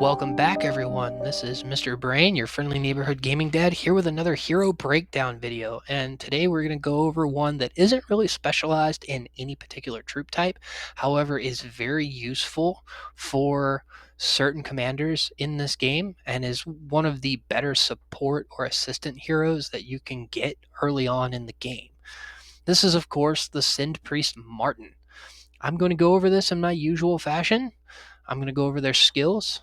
Welcome back, everyone. This is Mr. Brain, your friendly neighborhood gaming dad, here with another hero breakdown video. And today we're going to go over one that isn't really specialized in any particular troop type, however, is very useful for certain commanders in this game and is one of the better support or assistant heroes that you can get early on in the game. This is, of course, the Sind Priest Martin. I'm going to go over this in my usual fashion. I'm going to go over their skills,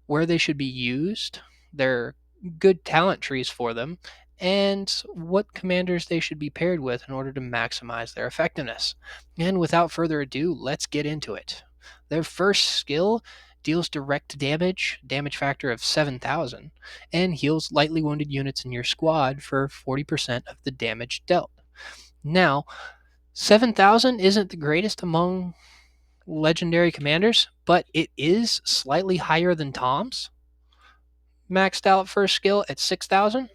where they should be used, their good talent trees for them, and what commanders they should be paired with in order to maximize their effectiveness. And without further ado, let's get into it. Their first skill deals direct damage factor of 7,000, and heals lightly wounded units in your squad for 40% of the damage dealt. Now, 7,000 isn't the greatest among legendary commanders, but it is slightly higher than Tom's maxed out first skill at 6,000.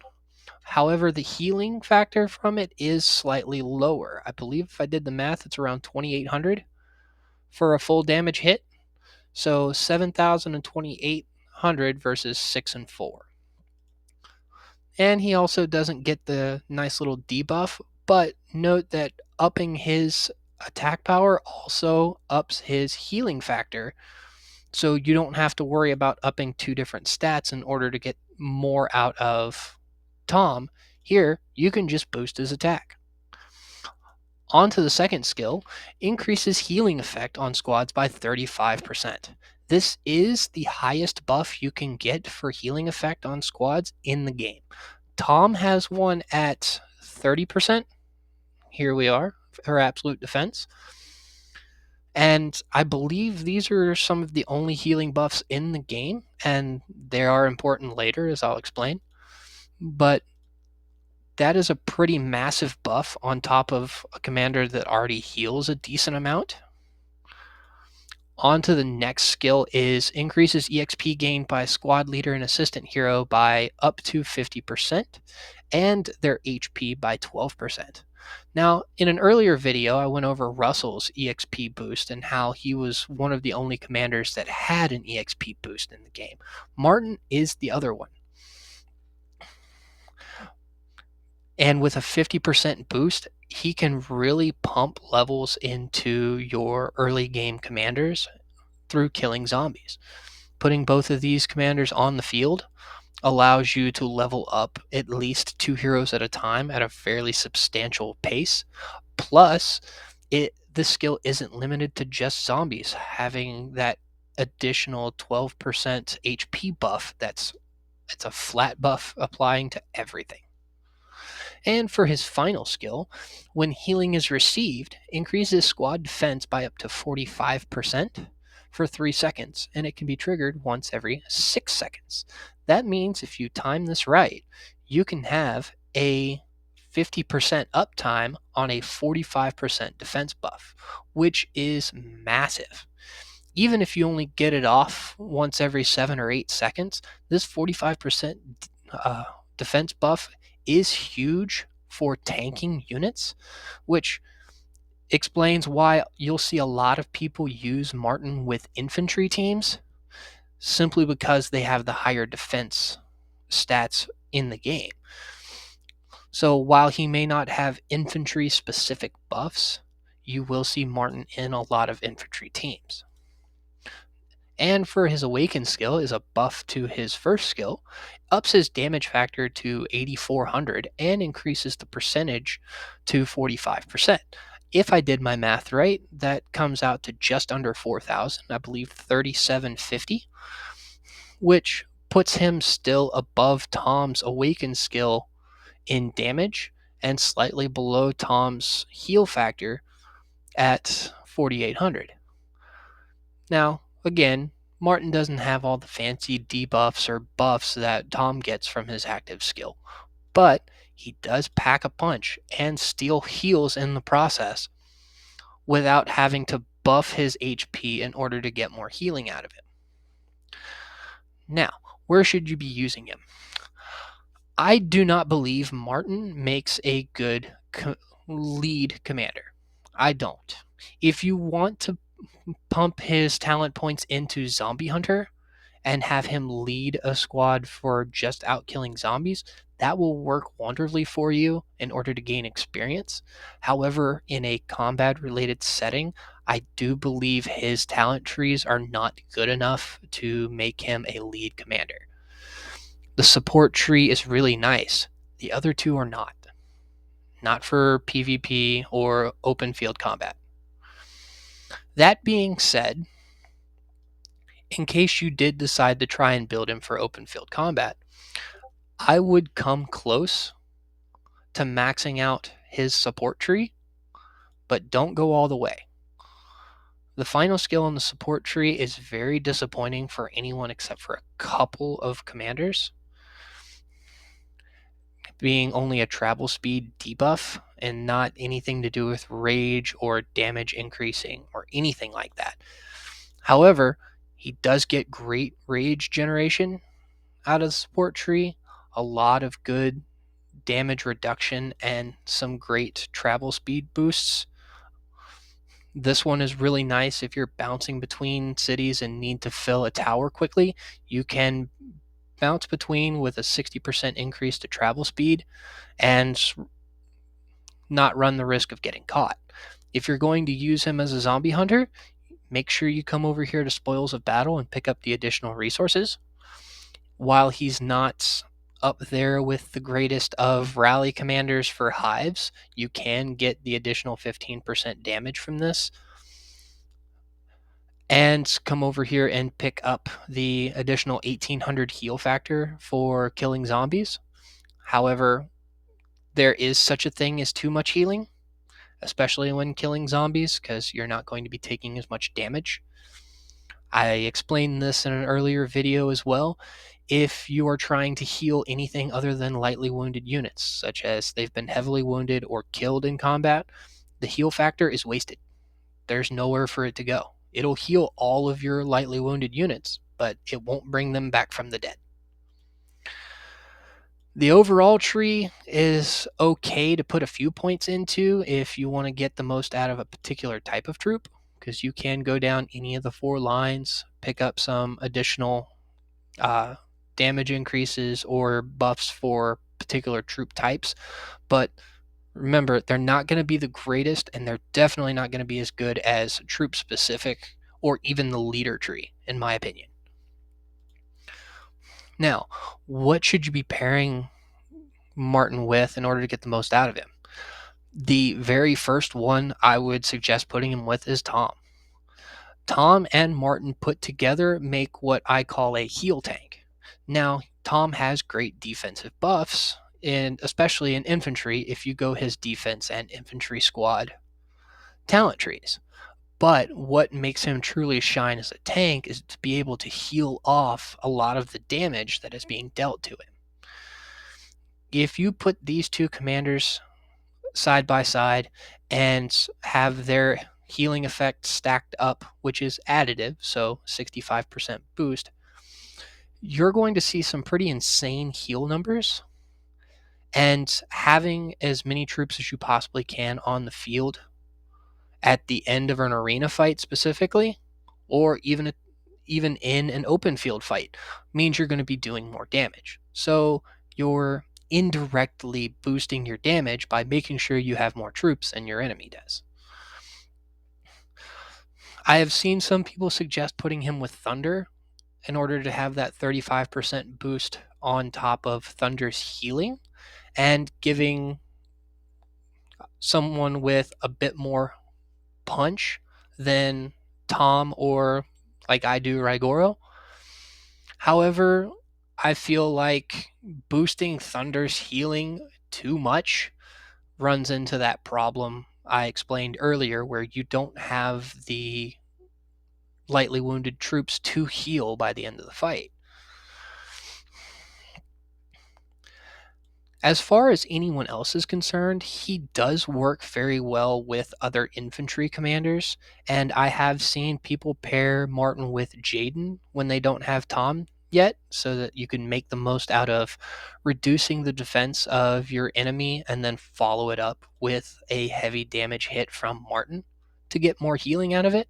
However, the healing factor from it is slightly lower. I believe if I did the math, it's around 2,800 for a full damage hit. So 7,000 and 2,800 versus 6 and 4. And he also doesn't get the nice little debuff, but note that upping his attack power also ups his healing factor. So you don't have to worry about upping two different stats in order to get more out of Tom. Here, you can just boost his attack. On to the second skill, increases healing effect on squads by 35%. This is the highest buff you can get for healing effect on squads in the game. Tom has one at 30%. Here we are, her absolute defense. And I believe these are some of the only healing buffs in the game, and they are important later, as I'll explain. But that is a pretty massive buff on top of a commander that already heals a decent amount. On to the next skill is increases EXP gained by squad leader and assistant hero by up to 50% and their HP by 12%. Now, in an earlier video, I went over Russell's EXP boost and how he was one of the only commanders that had an EXP boost in the game. Martin is the other one. And with a 50% boost, he can really pump levels into your early game commanders through killing zombies. Putting both of these commanders on the field allows you to level up at least two heroes at a time at a fairly substantial pace. Plus, this skill isn't limited to just zombies. Having that additional 12% HP buff, it's a flat buff applying to everything. And for his final skill, when healing is received, increases squad defense by up to 45% for 3 seconds, and it can be triggered once every 6 seconds. That means if you time this right, you can have a 50% uptime on a 45% defense buff, which is massive. Even if you only get it off once every 7 or 8 seconds, this 45% defense buff is huge for tanking units, which explains why you'll see a lot of people use Martin with infantry teams simply because they have the higher defense stats in the game. So while he may not have infantry specific buffs, you will see Martin in a lot of infantry teams. And for his Awaken skill is a buff to his first skill, ups his damage factor to 8,400 and increases the percentage to 45%. If I did my math right, that comes out to just under 4,000, I believe 3,750, which puts him still above Tom's Awaken skill in damage and slightly below Tom's heal factor at 4,800. Now, again, Martin doesn't have all the fancy debuffs or buffs that Tom gets from his active skill, but he does pack a punch and steal heals in the process without having to buff his HP in order to get more healing out of it. Now, where should you be using him? I do not believe Martin makes a good lead commander. I don't. If you want to pump his talent points into Zombie Hunter and have him lead a squad for just out killing zombies, that will work wonderfully for you in order to gain experience. However, in a combat related setting, I do believe his talent trees are not good enough to make him a lead commander. The support tree is really nice. The other two are not. Not for PvP or open field combat. That being said, in case you did decide to try and build him for open field combat, I would come close to maxing out his support tree, but don't go all the way. The final skill on the support tree is very disappointing for anyone except for a couple of commanders, being only a travel speed debuff and not anything to do with rage or damage increasing or anything like that. However, he does get great rage generation out of the support tree, a lot of good damage reduction, and some great travel speed boosts. This one is really nice if you're bouncing between cities and need to fill a tower quickly. You can bounce between with a 60% increase to travel speed and not run the risk of getting caught. If you're going to use him as a zombie hunter, make sure you come over here to Spoils of Battle and pick up the additional resources. While he's not up there with the greatest of rally commanders for hives, you can get the additional 15% damage from this. And come over here and pick up the additional 1800 heal factor for killing zombies. However, there is such a thing as too much healing, especially when killing zombies, because you're not going to be taking as much damage. I explained this in an earlier video as well. If you are trying to heal anything other than lightly wounded units, such as they've been heavily wounded or killed in combat, the heal factor is wasted. There's nowhere for it to go. It'll heal all of your lightly wounded units, but it won't bring them back from the dead. The overall tree is okay to put a few points into if you want to get the most out of a particular type of troop, because you can go down any of the 4 lines, pick up some additional damage increases or buffs for particular troop types. But remember, they're not going to be the greatest, and they're definitely not going to be as good as troop specific or even the leader tree, in my opinion. Now, what should you be pairing Martin with in order to get the most out of him? The very first one I would suggest putting him with is Tom. Tom and Martin put together make what I call a heal tank. Now, Tom has great defensive buffs, and especially in infantry if you go his defense and infantry squad talent trees. But what makes him truly shine as a tank is to be able to heal off a lot of the damage that is being dealt to him. If you put these two commanders side by side and have their healing effect stacked up, which is additive, so 65% boost, you're going to see some pretty insane heal numbers. And having as many troops as you possibly can on the field at the end of an arena fight specifically, or even in an open field fight, means you're going to be doing more damage. So you're indirectly boosting your damage by making sure you have more troops than your enemy does. I have seen some people suggest putting him with Thunder in order to have that 35% boost on top of Thunder's healing and giving someone with a bit more punch than Tom or, like I do, Rigoro. However, I feel like boosting Thunder's healing too much runs into that problem I explained earlier, where you don't have the lightly wounded troops to heal by the end of the fight. As far as anyone else is concerned, he does work very well with other infantry commanders, and I have seen people pair Martin with Jaden when they don't have Tom yet, so that you can make the most out of reducing the defense of your enemy and then follow it up with a heavy damage hit from Martin to get more healing out of it.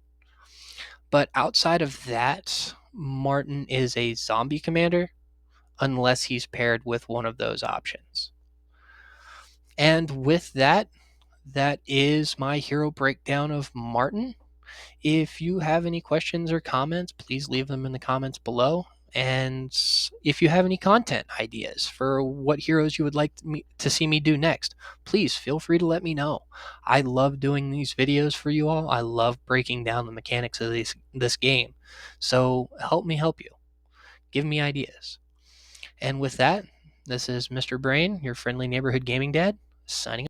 But outside of that, Martin is a zombie commander unless he's paired with one of those options. And with that, that is my hero breakdown of Martin. If you have any questions or comments, please leave them in the comments below. And if you have any content ideas for what heroes you would like to see me do next, please feel free to let me know. I love doing these videos for you all. I love breaking down the mechanics of this game. So help me help you. Give me ideas. And with that, this is Mr. Brain, your friendly neighborhood gaming dad, signing